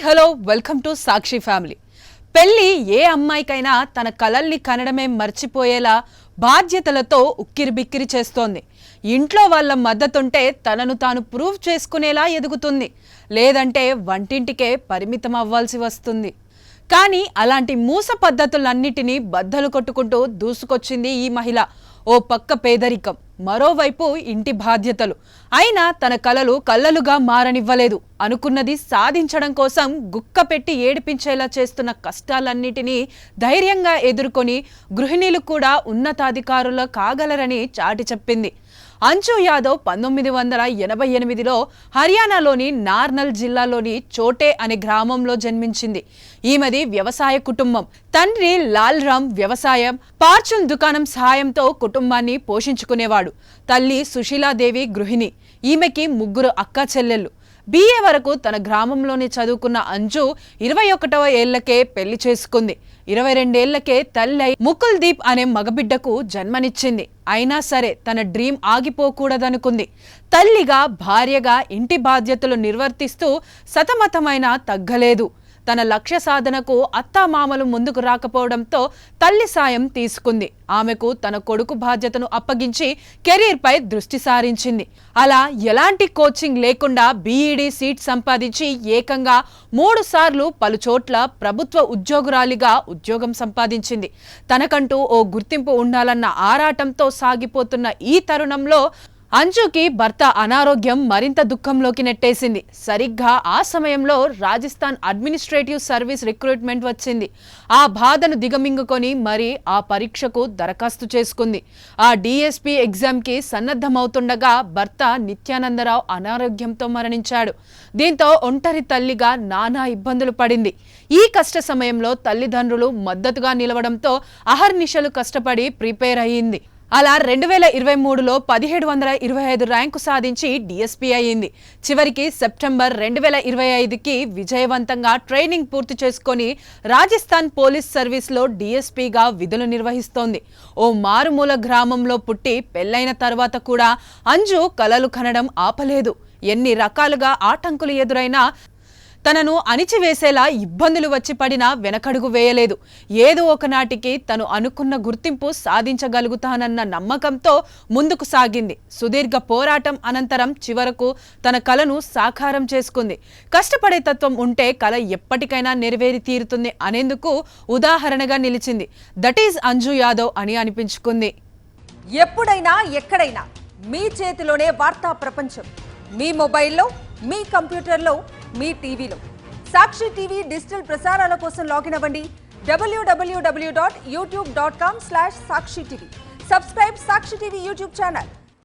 Hello welcome to Sakshi family. పెళ్లి ఏ అమ్మాయికైనా తన కలల్ని కనడమే మర్చిపోయేలా బాధ్యతలతో ఉక్కిరిబిక్కిరి చేస్తోంది. ఇంట్లో వాళ్ళ మద్దతుంటే తనను తాను ప్రూవ్ చేసుకునేలా ఎదుగుతుంది, లేదంటే వంటింటికే పరిమితం అవ్వాల్సి వస్తుంది. కానీ అలాంటి మూస పద్ధతులన్నిటినీ బద్దలు కొట్టుకుంటూ దూసుకొచ్చింది ఈ మహిళ. ఓ పక్క పేదరికం, మరోవైపు ఇంటి బాధ్యతలు. అయినా తన కలలు కళ్ళలుగా మారనివ్వలేదు. అనుకున్నది సాధించడం కోసం గుక్క పెట్టి ఏడిపించేలా చేస్తున్న కష్టాలన్నిటినీ ధైర్యంగా ఎదుర్కొని గృహిణీలు కూడా ఉన్నతాధికారులు కాగలరని చాటి చెప్పింది. అంజు యాదవ్ 1988లో హర్యానాలోని నార్నల్ జిల్లాలోని చోటే అనే గ్రామంలో జన్మించింది. ఈమెది వ్యవసాయ కుటుంబం. తండ్రి లాల్ రామ్ వ్యవసాయం, పార్చున్ దుకాణం సహాయంతో కుటుంబాన్ని పోషించుకునేవాడు. తల్లి సుశీలాదేవి గృహిణి. ఈమెకి 3 అక్కా చెల్లెళ్ళు. BA వరకు తన గ్రామంలోనే చదువుకున్న అంజు 21వ ఏళ్లకే పెళ్లి చేసుకుంది. 22 ఏళ్లకే తల్లి ముకుల్ దీప్ అనే మగబిడ్డకు జన్మనిచ్చింది. అయినా సరే తన డ్రీమ్ ఆగిపోకూడదనుకుంది. తల్లిగా, భార్యగా ఇంటి బాధ్యతలు నిర్వర్తిస్తూ సతమతమైన తగ్గలేదు. తన లక్ష్య సాధనకు అత్తామామలు ముందుకు రాకపోవడంతో తల్లి సాయం తీసుకుంది. ఆమెకు తన కొడుకు బాధ్యతను అప్పగించి కెరీర్పై దృష్టి సారించింది. అలా ఎలాంటి కోచింగ్ లేకుండా BEd సీట్ సంపాదించి ఏకంగా 3 సార్లు పలు చోట్ల ప్రభుత్వ ఉద్యోగురాలిగా ఉద్యోగం సంపాదించింది. తనకంటూ ఓ గుర్తింపు ఉండాలన్న ఆరాటంతో సాగిపోతున్న ఈ తరుణంలో అంజుకి భర్త అనారోగ్యం మరింత దుఃఖంలోకి నెట్టేసింది. సరిగ్గా ఆ సమయంలో రాజస్థాన్ అడ్మినిస్ట్రేటివ్ సర్వీస్ రిక్రూట్మెంట్ వచ్చింది. ఆ బాధను దిగమింగుకొని మరి ఆ పరీక్షకు దరఖాస్తు చేసుకుంది. ఆ DSP ఎగ్జామ్కి సన్నద్ధమవుతుండగా భర్త నిత్యానందరావు అనారోగ్యంతో మరణించాడు. దీంతో ఒంటరి తల్లిగా నానా ఇబ్బందులు పడింది. ఈ కష్ట సమయంలో తల్లిదండ్రులు మద్దతుగా నిలవడంతో అహర్నిశలు కష్టపడి ప్రిపేర్ అయ్యింది. అలా 2023లో 1725 ర్యాంకు సాధించి DSP అయ్యింది. చివరికి సెప్టెంబర్ 2025కి విజయవంతంగా ట్రైనింగ్ పూర్తి చేసుకొని రాజస్థాన్ పోలీస్ సర్వీస్లో DSPగా విధులు నిర్వహిస్తోంది. ఓ మారుమూల గ్రామంలో పుట్టి పెళ్లైన తర్వాత కూడా అంజు కలలు కనడం ఆపలేదు. ఎన్ని రకాలుగా ఆటంకులు ఎదురైనా, తనను అణిచివేసేలా ఇబ్బందులు వచ్చి పడినా వెనకడుగు వేయలేదు. ఏదో ఒకనాటికి తను అనుకున్న గుర్తింపు సాధించగలుగుతానన్న నమ్మకంతో ముందుకు సాగింది. సుదీర్ఘ పోరాటం అనంతరం చివరకు తన కలను సాకారం చేసుకుంది. కష్టపడే తత్వం ఉంటే కల ఎప్పటికైనా నెరవేరి తీరుతుంది అనేందుకు ఉదాహరణగా నిలిచింది. దట్ ఈజ్ అంజు యాదవ్ అని అనిపించుకుంది. ఎప్పుడైనా ఎక్కడైనా మీ చేతిలోనే వార్తా ప్రపంచం. మీ మొబైల్లో, మీ కంప్యూటర్లో, మీ టీవీలో. సాక్షి టీవీ డిజిటల్ ప్రసారాల కోసం లాగిన్ అవ్వండి www.youtube.com/సాక్షి టీవీ. సబ్స్క్రైబ్ సాక్షి టీవీ యూట్యూబ్ ఛానల్.